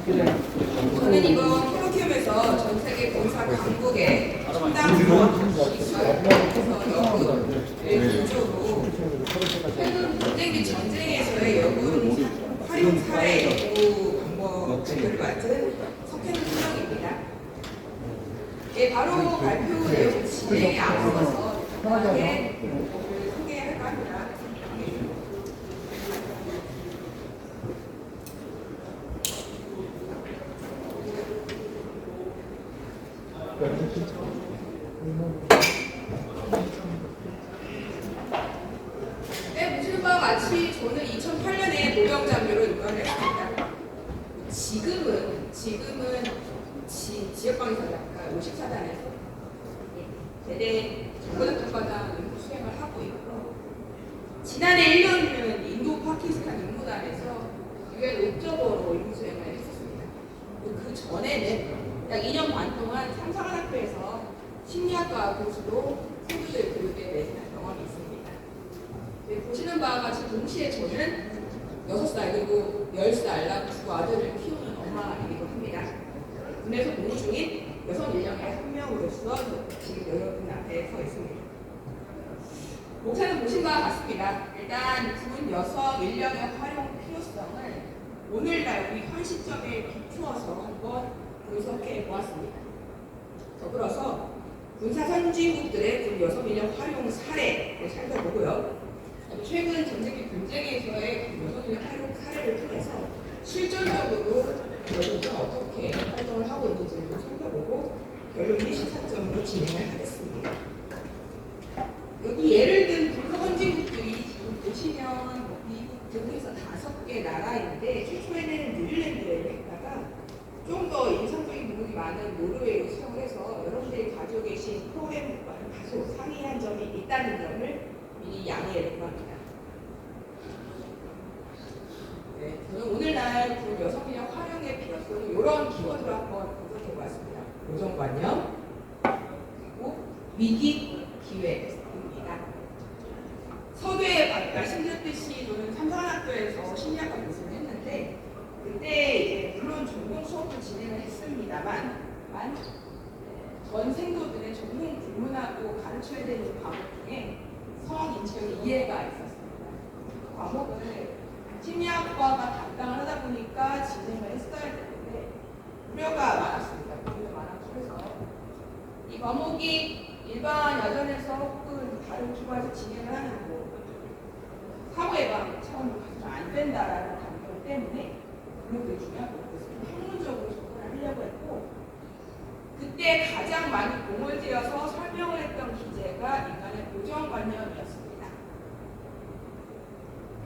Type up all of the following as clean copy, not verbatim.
저는 이번 콜로키움에서 전 세계 본사 강국의 신당 여군을 기초로 최근 분쟁 및 전쟁에서의 여군 활용 사례 연구 방법을 맡은 석현우 수석입니다. 예, 바로 발표 내용 진행에 앞서서 간단하게 소개할까 합니다. 네, 보시는 바와 같이 저는 2008년에 모병장교로 입관을 했습니다. 지금은 지역방위사단 54단에서 대대 정보작전과장 수행을 하고 있고, 지난해 1년은 인도 파키스탄 임무단에서 UN 옵저버로 임무 수행을 했었습니다. 그 전에는 약 2년 반 동안 삼성학교에서 심리학과 교수로 생徒들 교육에 매진한 경험이 있습니다. 네, 보시는 바와 같이 동시에 저는 6살 그리고 10살 두 아들을 키우는 엄마이기도 합니다. 군에서 복무 중인 여성 인력의 한 명으로서 지금 여러분 앞에 서 있습니다. 목차는 보신 바와 같습니다. 일단 군 여성 인력의 활용 필요성을 오늘날 우리 현 시점에 비추어서 한번 분석해 보았습니다. 더불어서 군사 선진국들의 군 여성 인력 활용 사례를 살펴보고요. 최근 전쟁 및 분쟁에서의 군 여성 인력 활용 사례를 통해서 실질적으로 여성들은 어떻게 활동을 하고 있는지를 살펴보고 결론이 시사점으로 진행을 하겠습니다. 여기 예를 든 군사 선진국들이 지금 보시면 미국 등에서 5개 나라인데 최초에는 뉴질랜드를 했다가 좀 더 인상적인 부분이 많은 노르웨이로 수정을 해서 여러분들이 가지고 계신 프로그램과는 다소 상이한 점이 있다는 점을 미리 양해를 구합니다. 네, 저는 오늘날 군 여성 인력 활용의 필요성을 이런 키워드로 한번 분석해 보았습니다. 고정관념, 그리고 위기, 기회입니다. 서두에 말씀드렸듯이 저는 삼성학교에서 심리학과 교수를 했는데, 그때 이제 물론 전공 수업을 진행을 했습니다만 전 생도들의 전공 불문하고 가르쳐야 되는 과목 중에 성인체의 이해가 있었습니다. 그 과목을 심리학과가 담당을 하다 보니까 진행을 했어야 되는데 우려가 많았습니다. 우려가 많았고 해서 이 과목이 일반 야전에서 혹은 다른 기관에서 진행을 하는 사고 예방 차원으로 가서는 안 된다라는 감정 때문에 그런 중요한 것을 학문적으로 접근을 하려고 했고, 그때 가장 많이 공을 들여서 설명을 했던 기제가 인간의 고정관념이었습니다.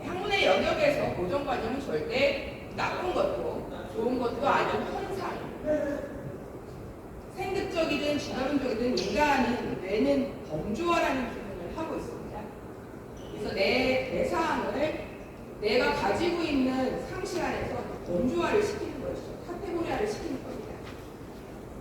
학문의 영역에서 고정관념은 절대 나쁜 것도 좋은 것도 아닌 현상, 생득적이든 진화론적이든 인간은 뇌는 범주화라는 기능을 하고 있습니다. 그래서 내 대상을 내가 가지고 있는 상식 안에서 범주화를 시키는 것이죠. 카테고리화를 시키는 겁니다.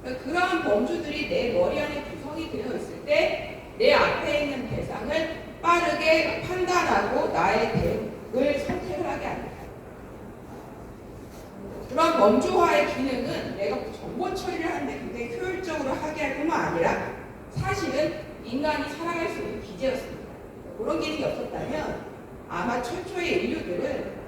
그러니까 그러한 범주들이 내 머리 안에 구성이 되어 있을 때 내 앞에 있는 대상을 빠르게 판단하고 나의 대응을 선택을 하게 합니다. 그런 범주화의 기능은 내가 정보 처리를 하는데 굉장히 효율적으로 하게 할 뿐만 아니라 사실은 인간이 살아갈 수 있는 기제였습니다. 그런 기능이 없었다면 아마 최초의 인류들은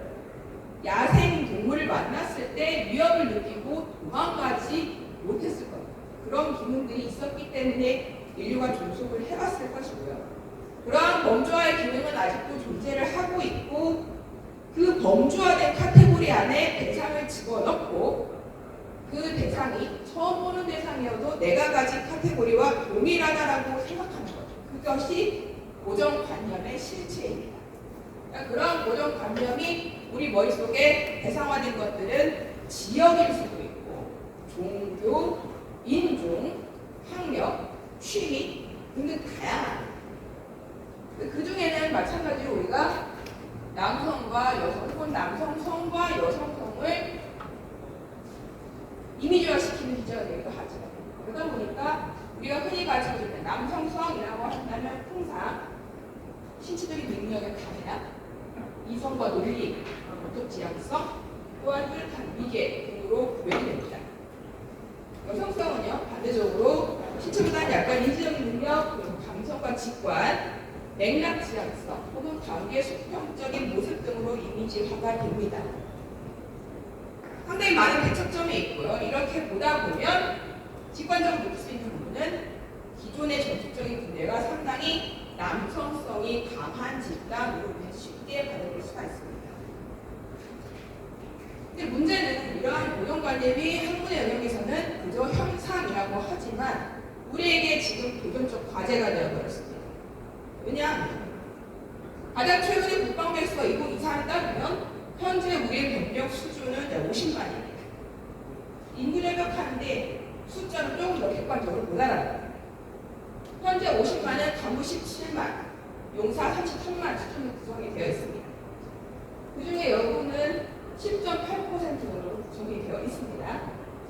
야생 동물을 만났을 때 위협을 느끼고 도망가지 못했을 겁니다. 그런 기능들이 있었기 때문에 인류가 존속을 해봤을 것이고요. 그러한 범주화의 기능은 아직도 존재를 하고 있고, 그 범주화된 카테고리 안에 대상을 집어넣고 그 대상이 처음 보는 대상이어도 내가 가진 카테고리와 동일하다라고 생각하는 거죠. 그것이 고정관념의 실체입니다. 그러니까 그런 고정관념이 우리 머릿속에 대상화된 것들은 지역일 수도 있고 종교, 인종, 학력, 취미 등등 다양합니다. 그 중에는 마찬가지로 우리가 남성과 여성 혹은 남성성과 여성성을 이미지화시키는 기제가 되기도 하죠. 그러다 보니까 우리가 흔히 가지고 있는 남성성이라고 한다면 통상 신체적인 능력의 감량, 이성과 논리, 도덕 지향성, 또한 뚜렷한 위계 등으로 직관, 맥락 지향성 혹은 관계 수평적인 모습 등으로 이미지화가 됩니다. 상당히 많은 대척점이 있고요. 이렇게 보다 보면 직관적으로 볼 수 있는 부분은 기존의 전통적인 군대가 상당히 남성성이 강한 집단으로 쉽게 받아들일 수가 있습니다. 근데 문제는 이러한 고정관념이 학문의 영역에서는 그저 형상이라고 하지만 우리에게 지금 도전적 과제가 되어버렸습니다. 왜냐하면 가장 최근의 국방부 수가 2024를 따르면 현재 우리의 병력 수준은 50만입니다. 인구 절벽하는데 숫자는 조금 더 객관적으로 못 알아요. 현재 50만은 간부 17만, 용사 33만 수준으로 구성이 되어 있습니다. 그 중에 여군은 10.8%로 구성이 되어 있습니다.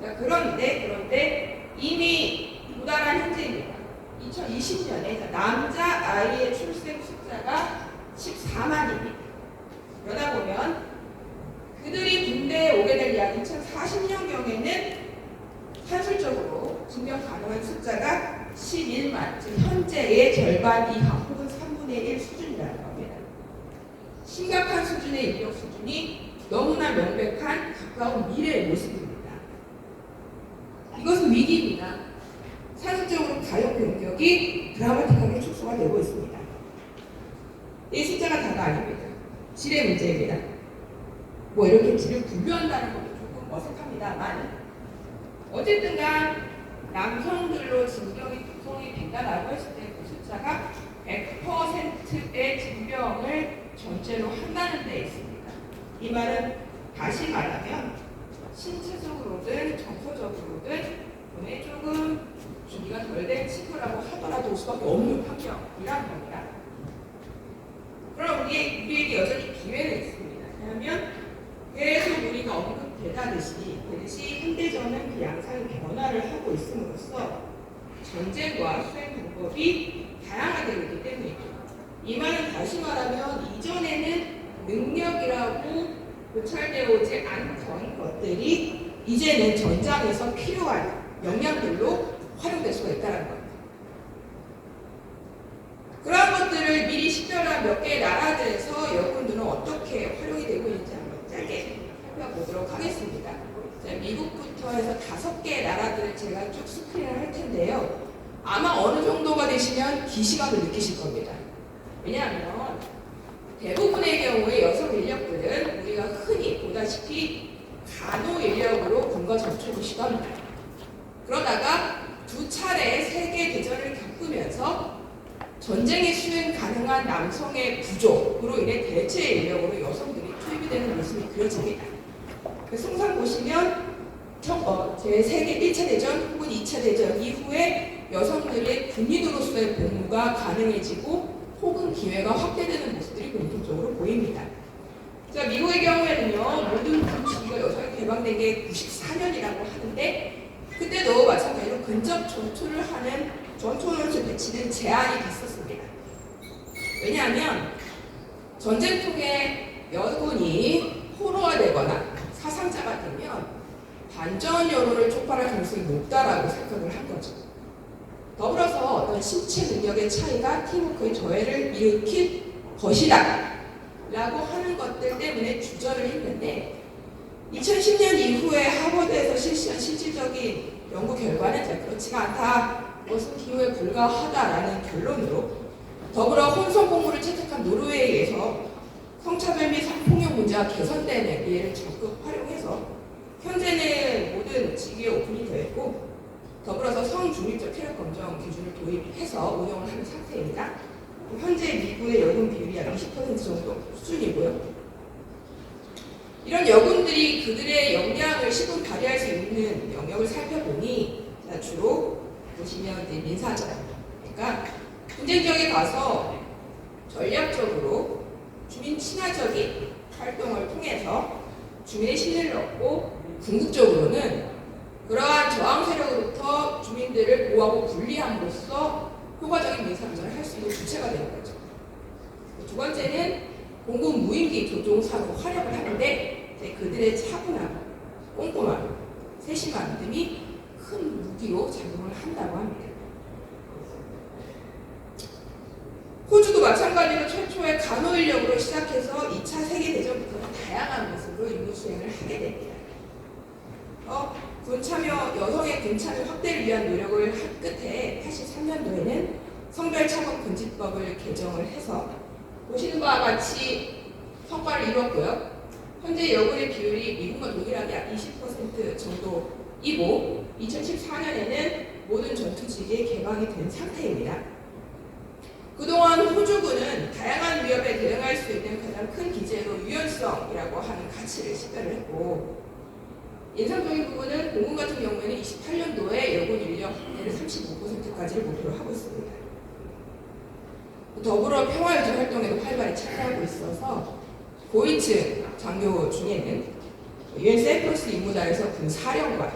자, 그런데 이미 도달한 현재입니다. 2020년에 남자 아이의 출생 숫자가 14만입니다. 그러다 보면 그들이 군대에 오게 될 약 2040년경에는 산술적으로 증명 가능한 숫자가 11만, 즉 현재의 절반 이하 혹은 3분의 1 수준이라는 겁니다. 심각한 수준의 인력 수준이 너무나 명백한 가까운 미래의 모습입니다. 이것은 위기입니다. 산술적으로 가격 변격이 드라마틱하게 축소가 되고 있습니다. 이 숫자가 다가 아닙니다. 질의 문제입니다. 뭐 이렇게 질을 분류한다는 것도 조금 어색합니다만 어쨌든간 남성들로 징병이 구성이 된다라고 했을 때 그 숫자가 100%의 징병을 전제로 한다는 데 있습니다. 이 말은 다시 말하면 신체적으로든 정서적으로든 눈에 조금 준비가 덜 된 친구라고 하더라도 올 수밖에 없는 환경이라는 겁니다. 그럼 우리에게 여전히 기회는 있습니다. 왜냐하면 계속 우리가 언급되다듯이 현대전은 그 양상의 변화를 하고 있음으로써 전쟁과 수행 방법이 다양화되고 있기 때문이죠. 이 말은 다시 말하면 이전에는 능력이라고 고찰되어오지 않던 것들이 이제는 전장에서 필요한 역량들로 활용될 수가 있다는 겁니다. 그러한 것들을 미리 식별한 몇 개의 나라들에서 여군들은 어떻게 활용이 되고 있는지 한번 짧게 살펴보도록 하겠습니다. 자, 미국부터 해서 5개의 나라들을 제가 쭉 스크린을 할 텐데요. 아마 어느 정도가 되시면 기시감을 느끼실 겁니다. 왜냐하면 대부분의 경우에 여성 인력들은 우리가 흔히 보다시피 간호 인력으로 군과 전투를 시도합니다. 그러다가 2차례 세계 대전을 겪으면서 전쟁에 수행 가능한 남성의 부족으로 인해 대체 인력으로 여성들이 투입이 되는 모습이 그려집니다. 그 승상 보시면 제3계 1차 대전 혹은 2차 대전 이후에 여성들의 군인으로서의 복무가 가능해지고 혹은 기회가 확대되는 모습들이 공통적으로 보입니다. 자, 미국의 경우에는요, 모든 군 주기가 여성이 개방된 게 94년이라고 하는데 그때도 마찬가지로 근접 전투를 하는 전투원을 배치는 제한이 있었습니다. 왜냐하면 전쟁통에 여군이 포로화되거나 사상자가 되면 반전 여론을 촉발할 가능성이 높다라고 생각을 한 거죠. 더불어서 어떤 신체 능력의 차이가 팀워크의 저해를 일으킬 것이다 라고 하는 것들 때문에 주저를 했는데 2010년 이후에 하버드에서 실시한 실질적인 연구 결과는 그렇지가 않다, 그것은 기호에 불과하다라는 결론으로 더불어 혼성 공무를 채택한 노르웨이에서 성차별 및 성폭력 문제가 개선되는 예를 적극 활용해서 현재는 모든 직위에 오픈이 되어 있고 더불어서 성중립적 체력 검정 기준을 도입해서 운영을 하는 상태입니다. 현재 미군의 여군 비율이 약 20% 정도 수준이고요. 이런 여군들이 그들의 역량을 시분 발휘할 수 있는 영역을 살펴보니 주로 보시면 이제 민사적, 그러니까 분쟁 지역에 가서 전략적으로 주민 친화적인 활동을 통해서 주민의 신뢰를 얻고 궁극적으로는 그러한 저항 세력으로부터 주민들을 보호하고 분리함으로써 효과적인 민사구전을 할 수 있는 주체가 되는 거죠. 두 번째는 공군 무인기 조종사로 활약을 하는데 그들의 차분함, 꼼꼼함, 세심함 등이 큰 무기로 작용을 한다고 합니다. 마찬가지로 최초의 간호 인력으로 시작해서 2차 세계대전부터는 다양한 모습으로 임무 수행을 하게 됩니다. 여성의 군 참여 확대를 위한 노력을 한 끝에 83년도에는 성별 차별 금지법을 개정을 해서 보시는 바와 같이 성과를 이뤘고요. 현재 여군의 비율이 미국과 동일하게 약 20% 정도이고 2014년에는 모든 전투지기에 개방이 된 상태입니다. 그동안 호주군은 다양한 위협에 대응할 수 있는 가장 큰 기제로 유연성이라고 하는 가치를 식별을 했고, 인상적인 부분은 공군 같은 경우에는 28년도에 여군 인력 확대를 35%까지를 목표로 하고 있습니다. 더불어 평화유지 활동에도 활발히 참여하고 있어서 고위층 장교 중에는 UN 세이프러스 임무단에서 군사령관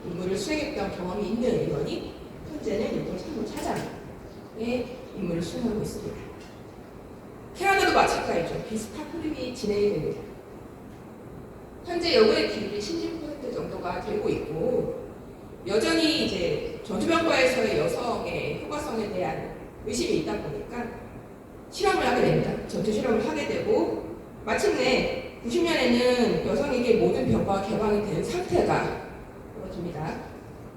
임무를 수행했던 경험이 있는 인원이 현재는 일본 참모차장의 임무를 수행하고 있습니다. 캐나다도 마찬가지죠. 비슷한 흐름이 진행이 됩니다. 현재 여군의 비율이 16% 정도가 되고 있고, 여전히 이제 전투병과에서의 여성의 효과성에 대한 의심이 있다 보니까 실험을 하게 됩니다. 전투 실험을 하게 되고, 마침내 90년에는 여성에게 모든 병과가 개방이 된 상태가 벌어집니다.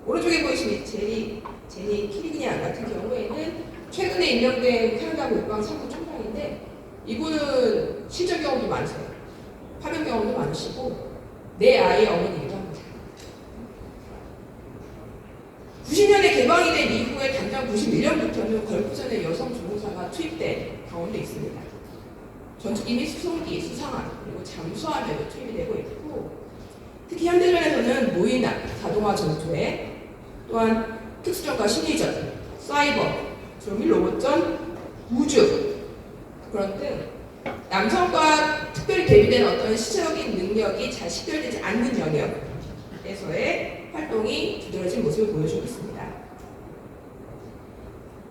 오른쪽에 보이시는 제니 키리그냥 같은 경우에는 최근에 임명된 캐나다 국방 상부 총장인데, 이분은 실전 경험도 많으세요. 파병 경험도 많으시고 내 아이의 어머니이기도 합니다. 90년에 개방이 된 이후에 당장 91년부터는 걸프전에 여성 조종사가 투입된 경험도 있습니다. 전투기 및 수송기, 수상함, 그리고 잠수함에도 투입이 되고 있고, 특히 현대전에서는 무인함, 자동화 전투에, 또한 특수전과 심리전, 사이버, 조밀 로봇전, 우주, 그런 등 남성과 특별히 대비된 어떤 시적인 능력이 잘 식별되지 않는 영역에서의 활동이 두드러진 모습을 보여주고 있습니다.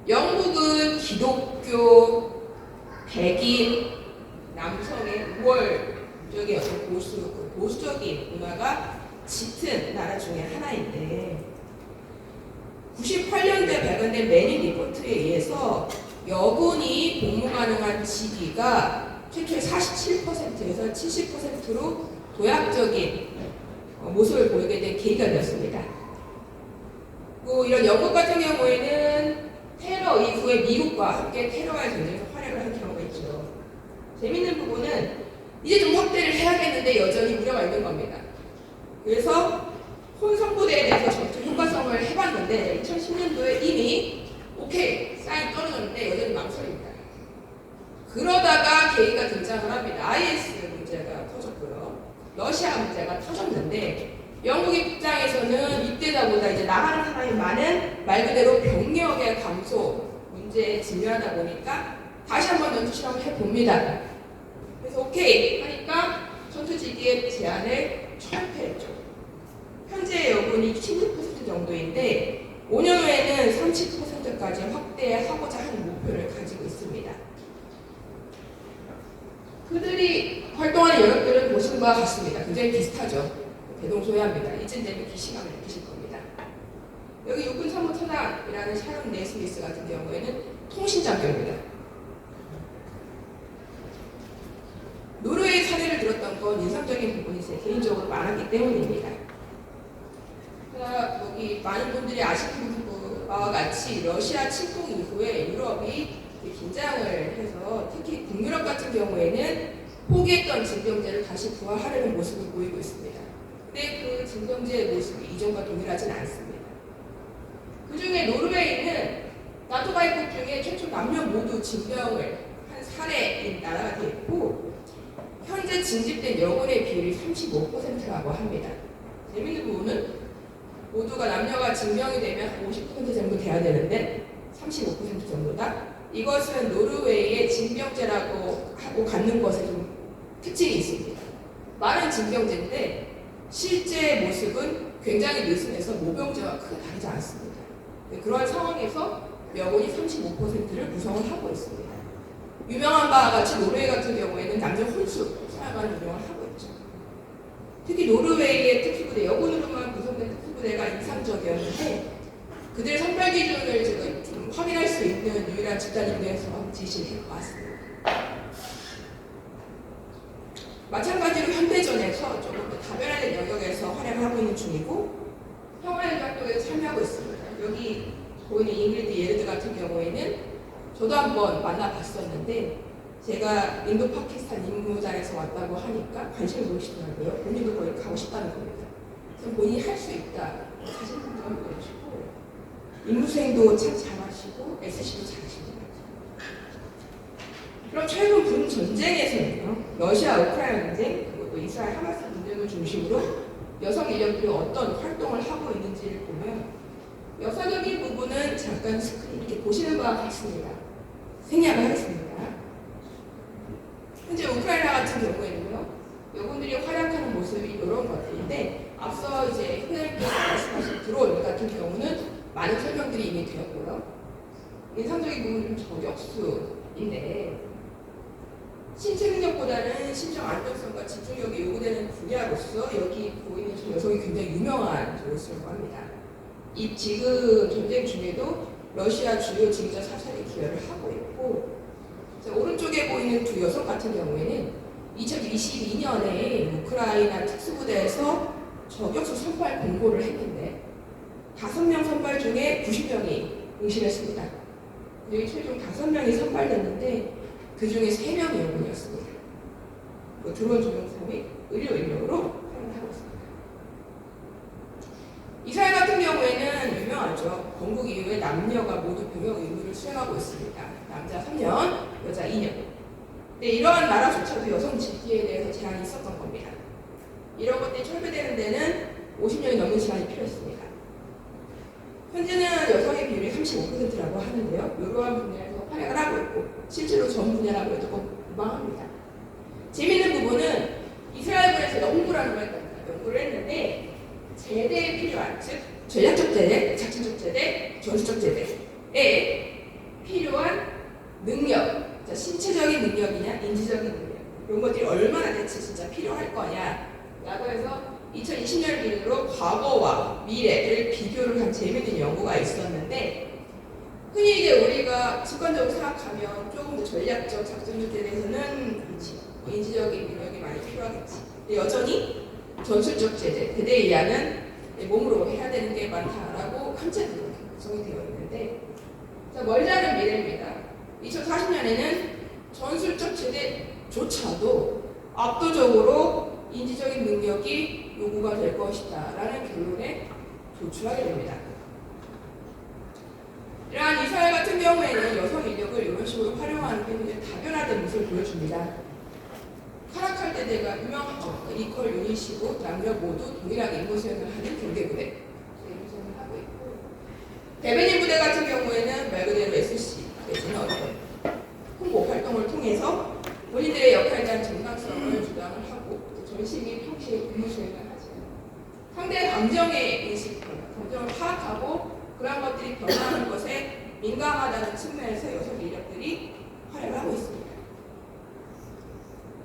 영국은 기독교, 백인, 남성의 우월적인 어떤 보수적인 문화가 짙은 나라 중에 하나인데, 98년도에 발간된 매니 리포트에 의해서 여군이 복무 가능한 직위가 최초의 47%에서 70%로 도약적인 모습을 보이게 된 계기가 되었습니다. 이런 영국 같은 경우에는 테러 이후에 미국과 함께 테러와의 전쟁에서 활약을 한 경우가 있죠. 재밌는 부분은 이제 좀 확대를 해야겠는데 여전히 우려가 있는 겁니다. 그래서 혼성부대에 대해서 전투 효과성을 해봤는데 2010년도에 이미 오케이 사인 떨어졌는데 여전히 망설입니다. 그러다가 계기가 등장을 합니다. IS 문제가 터졌고요. 러시아 문제가 터졌는데, 영국 입장에서는 이때다보다 이제 나가는 사람이 많은 말 그대로 병력의 감소 문제에 직면하다 보니까 다시 한번 전투 실험을 해봅니다. 그래서 오케이 하니까 전투지기의 제안을 철폐했죠. 현재 여군이 16% 정도인데 5년 후에는 30%까지 확대하고자 하는 목표를 가지고 있습니다. 그들이 활동하는 영역들은 보시는 바와 같습니다. 굉장히 비슷하죠. 대동소이합니다. 이쯤 되면 기시감을 느끼실 겁니다. 여기 육군 참모차장이라는 샤론 네스미스 같은 경우에는 통신장교입니다. 노르웨이 사례를 들었던 건 인상적인 부분이 제 개인적으로 많았기 때문입니다. 여기 많은 분들이 아시는 바와 같이 러시아 침공 이후에 유럽이 긴장을 해서 특히 북유럽 같은 경우에는 포기했던 징병제를 다시 부활하려는 모습을 보이고 있습니다. 근데 그 징병제의 모습이 이전과 동일하지는 않습니다. 그 중에 노르웨이는 나토 가입국 중에 최초 남녀 모두 징병을 한 사례인 나라가 되어 있고, 현재 징집된 여군의 비율이 35%라고 합니다. 재밌는 부분은 모두가 남녀가 징병이 되면 50% 정도 돼야 되는데 35% 정도다. 이것은 노르웨이의 징병제라고 하고 갖는 것에 좀 특징이 있습니다. 말은 징병제인데 실제 모습은 굉장히 느슨해서 모병제와 크게 다르지 않습니다. 그러한 상황에서 여군이 35%를 구성을 하고 있습니다. 유명한 바와 같이 노르웨이 같은 경우에는 남녀 혼수 사용하는 운영을 하고 있죠. 특히 노르웨이의 특수부대, 여군으로만 구성된 특수부대가 인상적이었는데 그들의 선발 기준을 제가 좀 확인할 수 있는 유일한 집단인데서 제시를 해봤습니다. 마찬가지로 현대전에서 조금 더 다변화된 영역에서 활약을 하고 있는 중이고 평화연합국에서 참여하고 있습니다. 여기 보이는 잉글리드 예르드 같은 경우에는 저도 한번 만나봤었는데 제가 인도 파키스탄 임무단에서 왔다고 하니까 관심을 보이시더라고요. 본인도 거기 가고 싶다는 겁니다. 그래서 본인이 할 수 있다. 사진 한번 보여주시고 임무 수행도 참 잘하시고 SC도 잘하십니다. 그럼 최근 분 전쟁에서는요, 러시아 우크라이나 전쟁 그리고 또 이스라엘 하마스 전쟁을 중심으로 여성 인력들이 어떤 활동을 하고 있는지를 보면 여성적인 부분은 잠깐 스크린 이렇게 보시는 바와 같습니다. 생략을 하겠습니다. 현재 우크라이나 같은 경우에는요, 여군들이 활약하는 모습이 이런 것들인데 앞서 이제 회장님께서 말씀하신 드론 같은 경우는 많은 설명들이 이미 되었고요. 인상적인 부분은 저격수인데 신체 능력보다는 심정 안정성과 집중력이 요구되는 분야로서 여기 보이는 저 여성이 굉장히 유명한人物이라고 합니다. 이 지금 전쟁 중에도 러시아 주요 지휘자 사찰에 기여를 하고 있고 자, 오른쪽에 보이는 두 여성 같은 경우에는 2022년에 우크라이나 특수부대에서 저격수 선발 공고를 했는데 5명 선발 중에 90명이 응시했습니다. 여기 최종 5명이 선발됐는데 그 중에 3명이 여군이었습니다. 드론 조종사 및 의료 인력으로 활용을 하고 있습니다. 이스라엘 같은 경우에는 유명하죠. 건국 이후에 남녀가 모두 병역 의무를 수행하고 있습니다. 남자 3년, 여자 2년. 근데 이러한 나라조차도 여성 집기에 대해서 제한이 있었던 겁니다. 이런 것들이 철폐되는 데는 50년이 넘는 시간이 필요했습니다. 현재는 여성의 비율이 35%라고 하는데요. 이러한 분야에서 활약을 하고 있고 실제로 전 분야라고 해도 무방합니다. 재미있는 부분은 이스라엘군에서 연구라는 걸 연구를 했는데 제대에 필요한, 즉 전략적 제대, 작전적 제대, 전술적 제대에 필요한 능력, 자, 신체적인 능력이냐 인지적인 능력 이런 것들이 얼마나 대체 진짜 필요할 거냐라고 해서 2020년을 기준으로 과거와 미래를 비교를 한 재미있는 연구가 있었는데 흔히 이제 우리가 직관적으로 생각하면 조금 더 전략적 작전적 제대에서는 그렇지 인지적인 능력이 많이 필요하겠지. 근데 여전히 전술적 제대, 대대에 의하는 몸으로 해야 되는 게 많다라고 현재도 구성이 되어 있는데 자, 멀지 않은 미래입니다. 2040년에는 전술적 제대조차도 압도적으로 인지적인 능력이 요구가 될 것이다 라는 결론에 도출하게 됩니다. 이러한 이스라엘 같은 경우에는 여성 인력을 이런 식으로 활용하는 게 굉장히 다변화된 모습을 보여줍니다. 카라칼 대대가 유명하죠. 이퀄 유닛이고 남녀 모두 동일하게 임무 수행을 하는 경계부대 임무 수행을 하고 있고 베베니 부대 같은 경우에는 말 그대로 SC 내지는 어떤 홍보 활동을 통해서 본인들의 역할에 대한 정당성을 주장을 하고 전시 및 평시에 임무 수행을 하죠. 상대의 감정의 인식, 감정을 파악하고 그러한 것들이 변화하는 것에 민감하다는 측면에서 여성 인력들이 활약을 하고 있습니다.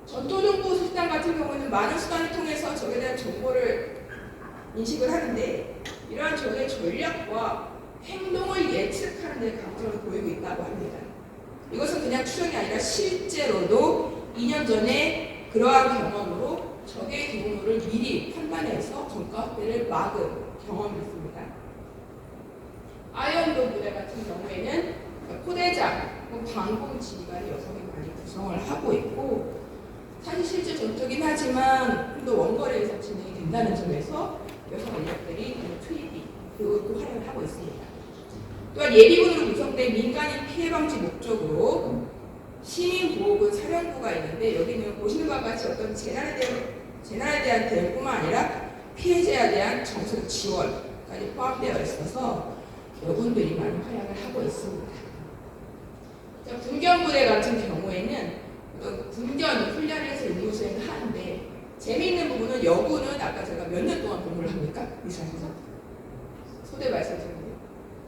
전토정보 수단 같은 경우는 많은 수단을 통해서 적에 대한 정보를 인식을 하는데 이러한 적의 전략과 행동을 예측하는 데 강점을 보이고 있다고 합니다. 이것은 그냥 추정이 아니라 실제로도 2년 전에 그러한 경험으로 적의 경로를 미리 판단해서 전과 확대를 막은 경험이 있습니다. 아이언도 부대 같은 경우에는 포대장, 방공 지휘관이 여성이 많이 구성을 하고 있고 사실 실제 전투긴 하지만 좀 더 원거리에서 진행이 된다는 점에서 여성 인력들이 투입이 그 활용을 하고 있습니다. 또한 예비군으로 구성된 민간인 피해 방지 목적으로 시민보호군 사령부가 있는데 여기는 보시는 바와 같이 어떤 재난에 대한 대응뿐만 아니라 피해자에 대한 정서적 지원까지 포함되어 있어서 여군들이 많이 활약을 하고 있습니다. 군견부대 같은 경우에는 군견 훈련을 해서 임무 수행을 하는데 재미있는 부분은 여군은 아까 제가 몇 년 동안 복무를 합니까? 이스라엘에서? 소대 말씀드렸는데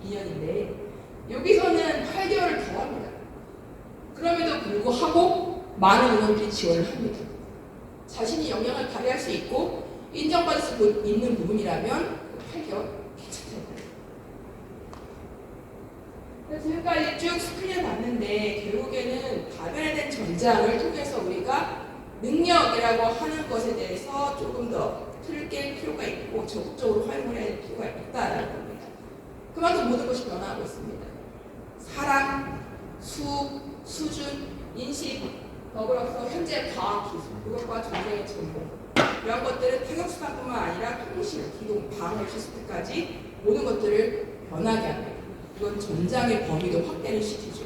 2년인데 여기서는 8개월을 더 합니다. 그럼에도 불구하고 많은 인원들이 지원을 합니다. 자신이 역량을 발휘할 수 있고 인정받을 수 있는 부분이라면 8개월 괜찮습니다. 지금까지 쭉 스크린을 봤는데 결국에는 다변화된 전장을 통해서 우리가 능력이라고 하는 것에 대해서 조금 더 틀을 깰 필요가 있고 적극적으로 활용을 해야 할 필요가 있다라는 겁니다. 그만큼 모든 것이 변화하고 있습니다. 사람, 수준, 인식, 더불어서 현재 과학 기술, 그것과 전쟁의 전공 이런 것들은 타격수단뿐만 아니라 통신, 기동, 방어 시스템까지 모든 것들을 변하게 합니다. 이건 전장의 범위도 확대를 시키죠.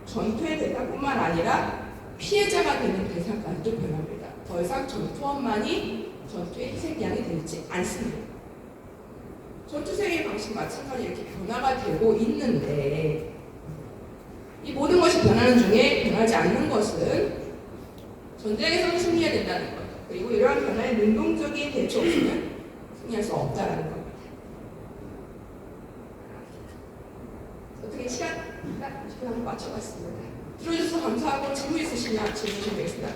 전투의 대상뿐만 아니라 피해자가 되는 대상까지도 변합니다. 더 이상 전투원만이 전투의 희생양이 되지 않습니다. 전투생의 방식 마찬가지 이렇게 변화가 되고 있는데 이 모든 것이 변하는 중에 변하지 않는 것은 전쟁에서는 승리해야 된다는 것 그리고 이러한 변화에 능동적인 대처 없이는 승리할 수 없다는 겁니다. 어떻게 시간 딱 20분 한번 맞춰봤습니다. 들어주셔서 감사하고 질문 있으시면 질문 좀 드리겠습니다.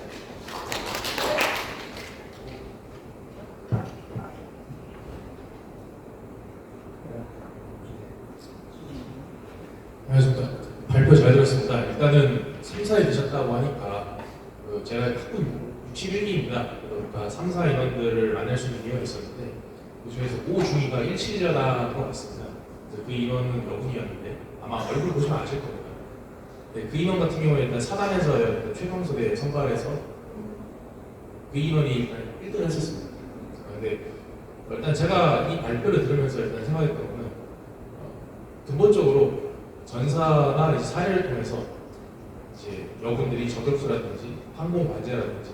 안녕하십니까. 발표 잘 들었습니다. 일단은 3, 4에 드셨다고 하니까 제가 학군 61기입니다. 그러니까 3, 4 인원들을 만날 수 있는 기회가 있었는데 그 중에서 5 중위가 17자라는 것 같습니다. 그 인원은 여군이었는데 아마 얼굴 보시면 아실 겁니다. 네, 그 인원 같은 경우에 일단 사단에서 최강소대에 선발해서 그 인원이 일단 1등을 했었습니다. 근데 일단 제가 이 발표를 들으면서 일단 생각했던 거는 근본적으로 전사나 이제 사례를 통해서 이제 여군들이 저격수라든지 항공 관제라든지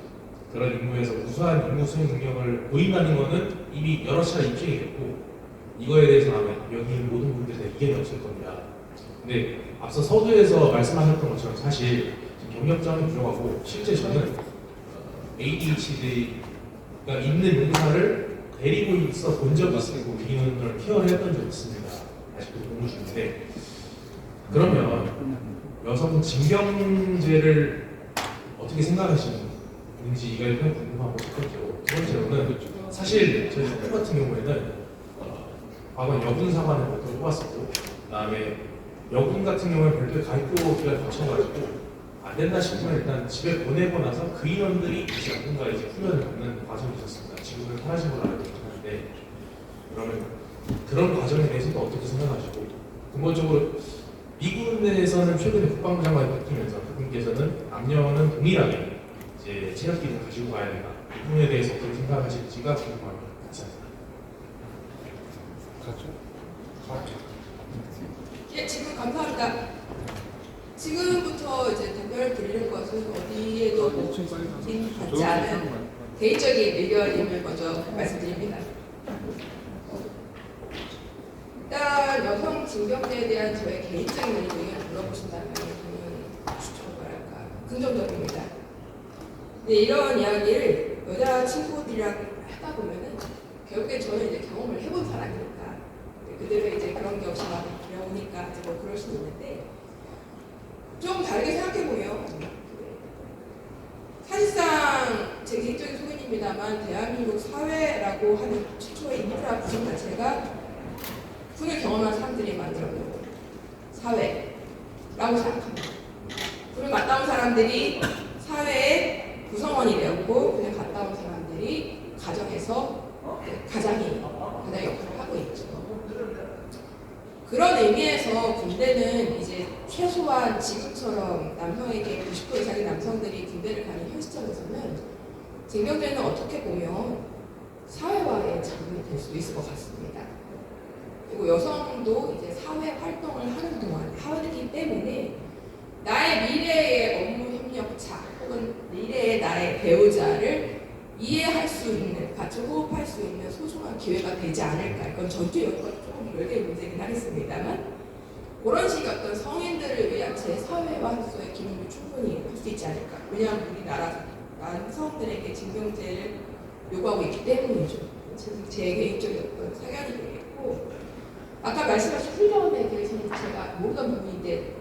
그런 임무에서 우수한 임무 수행 능력을 보인다는 것은 이미 여러 차례 입증이 됐고 이거에 대해서 아마 여기 있는 모든 분들이 다 이견이 없을 겁니다. 근데 앞서 서두에서 말씀하셨던 것처럼 사실 경력자는 부족하고 실제 저는 ADHD가 있는 용사를 데리고 있어 본 적이 있고 그 인원을 케어를 했던 적이 있습니다. 아직도 공부 중인데 그러면 여성분 징병제를 어떻게 생각하시는지 이게 일단 궁금하고 첫 번째로 두 번째로는 사실 저희 학교 같은 경우에는 과거 여군 사관을 별도로 뽑았었고 그다음에 여군 같은 경우는 별도의 가입교육을 거쳐가지고 안 된다 싶으면 일단 집에 보내고 나서 그 인원들이 여군과 이제 훈련을 받는 과정이 있었습니다. 지금은 사라진 걸로 알고 있는데 그러면 그런 과정에 대해서도 어떻게 생각하시고 근본적으로 미군에서는 최근에 국방부 장관이 바뀌면서 그분께서는 남녀는 동일하게 이제 체력기를 가지고 가야 된다. 이 부분에 대해서 어떻게 생각하실지가 궁금합니다. 감사합니다. 예, 지금 감사합니다. 지금부터 이제 답변을 드리는 것은 어디에도 받지 않은 개인적인 의견임을 먼저 말씀드립니다. 일단 여성 징병제에 대한 저의 개인적인 의견을 물어보신다면 저는 뭐랄까 긍정적입니다. 근데 이런 이야기를 여자 친구들이랑 하다 보면은 결국에 저는 이제 경험을 해본 사람이니까 그들은 이제 그런 게 없이 많이 배우니까 이제 뭐 그럴 수도 있는데 좀 다르게 생각해 보면 사실상 제 개인적인 소견입니다만 대한민국 사회라고 하는 최초의 인프라 구성 자체가 군을 경험한 사람들이 만들어낸 사회라고 생각합니다. 군을 갔다 온 사람들이 사회의 구성원이 되었고 군을 갔다 온 사람들이 가정에서 가장의 역할을 하고 있죠. 그런 의미에서 군대는 이제 최소한 지금처럼 남성에게 90% 이상의 남성들이 군대를 가는 현 시점에서는 징병제는 어떻게 보면 사회화의 장면이 될 수 있을 것 같습니다. 그리고 여성도 이제 사회 활동을 하는 동안 하기 때문에 나의 미래의 업무 협력자 혹은 미래의 나의 배우자를 이해할 수 있는, 같이 호흡할 수 있는 소중한 기회가 되지 않을까. 이건 전투 여건과 조금 별개의 문제긴 하겠습니다만 그런 식의 어떤 성인들을 위한 재사회화의 기능을 충분히 할 수 있지 않을까. 왜냐하면 우리나라 남성들에게 징병제를 요구하고 있기 때문이죠. 제 개인적인 어떤 사견이 되겠고 아까 말씀하신 훈련에 대해서는 제가 모르던 부분인데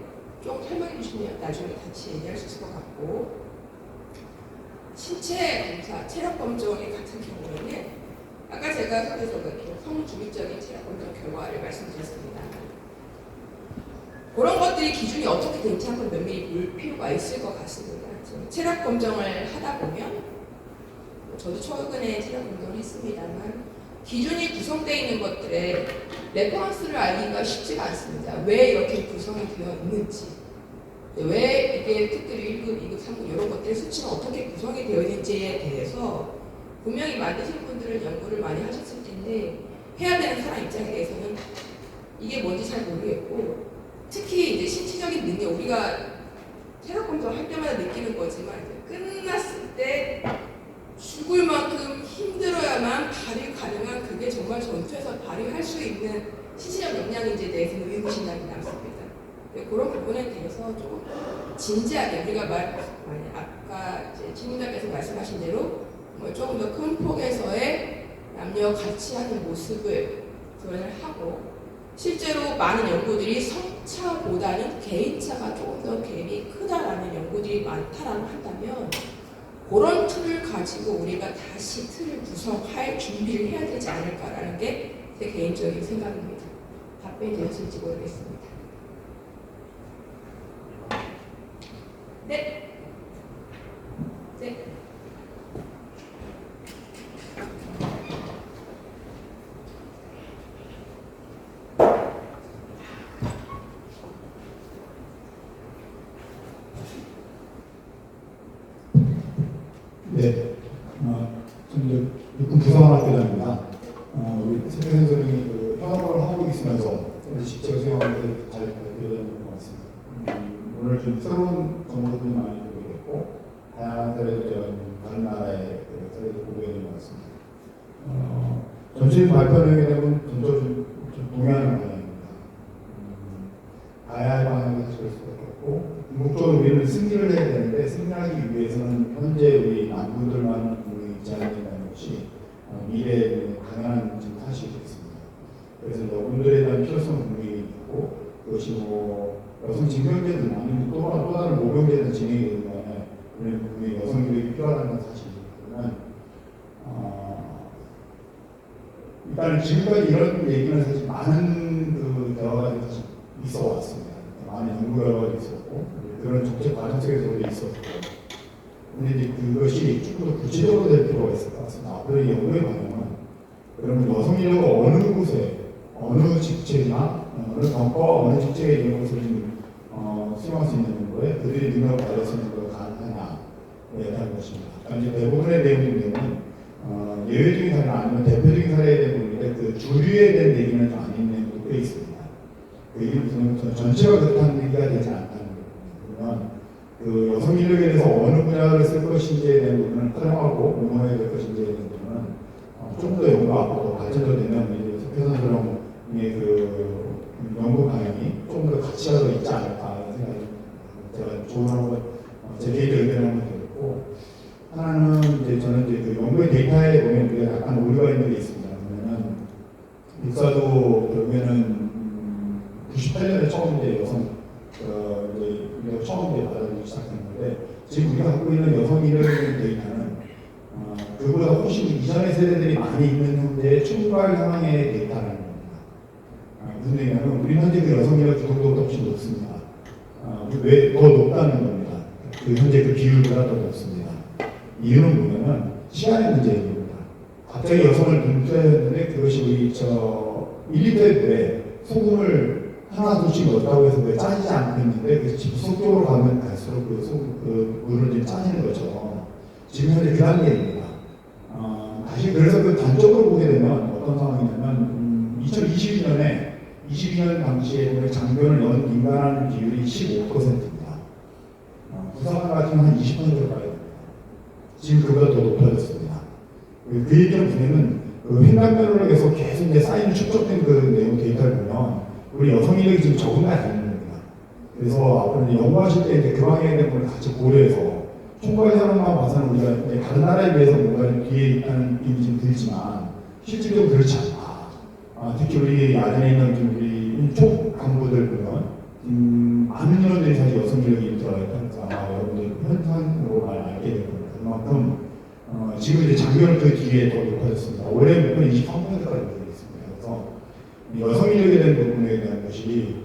좀 설명해 주시면 나중에 같이 얘기할 수 있을 것 같고 신체 검사, 체력 검정 같은 경우에는 아까 제가 서에서 성주기적인 체력 검정 결과를 말씀드렸습니다. 그런 것들이 기준이 어떻게 되는지 한번 면밀히 볼 필요가 있을 것 같습니다. 체력 검정을 하다 보면 저도 최근에 체력 검정을 했습니다만 기준이 구성되어 있는 것들의 레퍼런스를 알기가 쉽지가 않습니다. 왜 이렇게 구성이 되어 있는지, 왜 이게 특급 1급, 2급, 3급 이런 것들의 수치가 어떻게 구성이 되어 있는지에 대해서 분명히 만드신 분들은 연구를 많이 하셨을 텐데 해야 되는 사람 입장에서는 이게 뭔지 잘 모르겠고, 특히 이제 신체적인 능력, 우리가 체력 검정 할 때마다 느끼는 거지만 끝났을 때 죽을 만큼 힘들어야만 발휘 가능한, 그게 정말 전투에서 발휘할 수 있는 신체적 역량인지에 대해서는 의구심이 남습니다. 그런 부분에 대해서 조금 진지하게 우리가 아까 이제 친구자께서 말씀하신 대로 조금 더 큰 폭에서의 남녀 같이 하는 모습을 구현을 하고, 실제로 많은 연구들이 성차보다는 개인차가 조금 더 갭이 크다라는 연구들이 많다라고 한다면 그런 틀을 가지고 우리가 다시 틀을 구성할 준비를 해야 되지 않을까라는 게 제 개인적인 생각입니다. 답변이 되었을지 모르겠습니다. 네. 네. 네, 저는 육군 부사관학교장입니다. 우리 최태 선생님이 그 현업을 하고 있으면서 직접 수행하는데 잘 발표되는 것 같습니다. 오늘 좀 새로운 정보들이 많이 보이겠고, 다양한 사례들, 다른 나라의 사례들 보게 되는 것 같습니다. 전체적인 발표 내용에 대한 전적으로 좀 동의하는 방향입니다. 가야 할 방향을 가질 수밖에 없고, 궁극적으로 우리는 승리를 해야 되는데, 승리하기 위해서는 현재 우리 남군들만 있지 않아야 된다는 것이 미래의 당연한 사실이 되겠습니다. 그래서 여군들에 대한 필요성은 분명히 있고, 그것이 여성 징병제든 아니면 또 다른 모병제든 진행이 되는 간에 우리는 분명히 여성 교육이 필요하다는 사실이지만, 일단 지금까지 이런 얘기는 사실 많은 대화가 있어 왔습니다. 많은 연구 결과가 있었고, 그런 정책 과정 속에서도 있었고, 근데 이제 그것이 조금 더 구체적으로 될 필요가 있을 것 같습니다. 앞으로 이 연구의 방향은, 그러면 여성 인력을 어느 곳에, 어느 직책이나, 어느 정과와 어느 직책에 있는 것을 수용할 수 있는 거에 그들이 능력을 발휘할 수 있는 것가 가능하냐에 대한 것입니다. 그러니까 이제 대부분의 내용은 예외적인 사례나 아니면 대표적인 사례에 대한 부분인데, 그 주류에 대한 얘기는 좀 아닌 내용도 꽤 있습니다. 그 얘기는 무슨 전체가 그렇다는 얘기가 되지 않다는 거예요. 그러면 그 여성 인력에 대해서 어느 분야를 쓸 것인지에 대한 부분은 활용하고 응원해야 될 것인지에 대한 부분은 좀 더 연구가 앞으로 발전되면 이제 석회선수령의 그 연구 방향이 조금 더 가치가 더 있지 않을까 생각이 제가 좋은 한번 제 개인적 의견을 한번 드렸고, 하나는 이제 저는 이제 그 연구의 데이터에 보면 우리가 약간 오류가 있는 게 있습니다. 그러면은 육사도 결국에는 98년에 처음 이제 여성 이제 처음 이제 받아들이기 시작했는데, 지금 우리가 갖고 있는 여성 인력의 데이터는 그보다 훨씬 이전의 세대들이 많이 있는 현재의 총괄 상황의 데이터라는 겁니다. 무슨 얘기냐면 우리 현재 그 여성 인력 주성도가 훨씬 높습니다. 왜 더 높다는 겁니다. 그 현재 그 비율보다 더 높습니다. 이유는 뭐냐면 시간의 문제입니다. 갑자기 여성을 분수했는데 그것이 우리 1리터의 물에 소금을 하나 둘씩 넣었다고 해서 왜 짜지지 않고 있는데, 그 지속적으로 가면 갈수록 그 물을 좀 짜지는 거죠. 지금 현재 그 단계입니다. 다시 그래서 그 단적으로 보게 되면 어떤 상황이냐면 2022년 당시에 장변을 연 인간하는 비율이 15%입니다. 부사관 같은 한 20%로 가야 됩니다. 지금 그보다 더 높아졌습니다. 그 얘기는 뭐냐면 그 횡단면으로 해서 계속 이제 쌓이는 축적된 그 내용 데이터를 보면 우리 여성 인력이 지금 적응이 안 되는 겁니다. 그래서 앞으로 이제 연구하실 때 이제 그 방향에 대한 걸 같이 고려해서 총괄 사람만 봐서는 우리가 다른 나라에 비해서 뭔가 좀 뒤에 있다는 느낌이 좀 들지만 실질적으로 그렇지 않다. 특히 우리 야전에 있는 좀 우리 총 간부들 보면 많은 인원들이 사실 여성 인력이 들어가 있다니까 여러분들 현상으로 많이 알게 될 겁니다. 그만큼 지금 이제 장교는 그 뒤에 더 높아졌습니다. 올해 목표는 23%까지 되어 있습니다. 그래서 여성 인력에 대한 부분에 대한 것이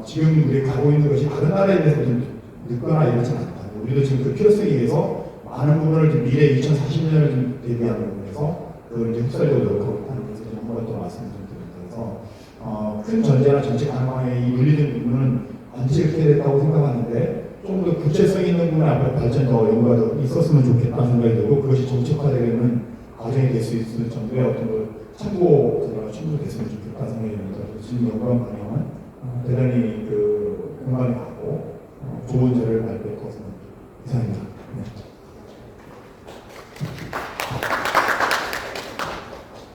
지금 우리 가고 있는 것이 다른 나라에 비해서 좀 늦거나 이렇지 않다. 우리도 지금 그 필요성에 의해서 많은 부분을 좀 미래 2040년을 좀 대비하는 부분에서 그걸 이제 흡수하려고 노력하고 있다는 것을 좀 한번 더 말씀을 좀 드리면서 큰 전제나 정책 가능성의 이 물리적 부분은 반드시 그렇게 됐다고 생각하는데 좀 더 구체성 있는 부분에 앞으로 발전 더 연구가 더 있었으면 좋겠다는 생각이 들고 그것이 정책화되는 과정이 될 수 있을 정도의 어떤 그 참고 자료가 충분히 됐으면 좋겠다는 생각이 듭니다. 지금 연구원 방향은 대단히 그 공감이 가고 좋은 자료를 발표할 것은 이상입니다.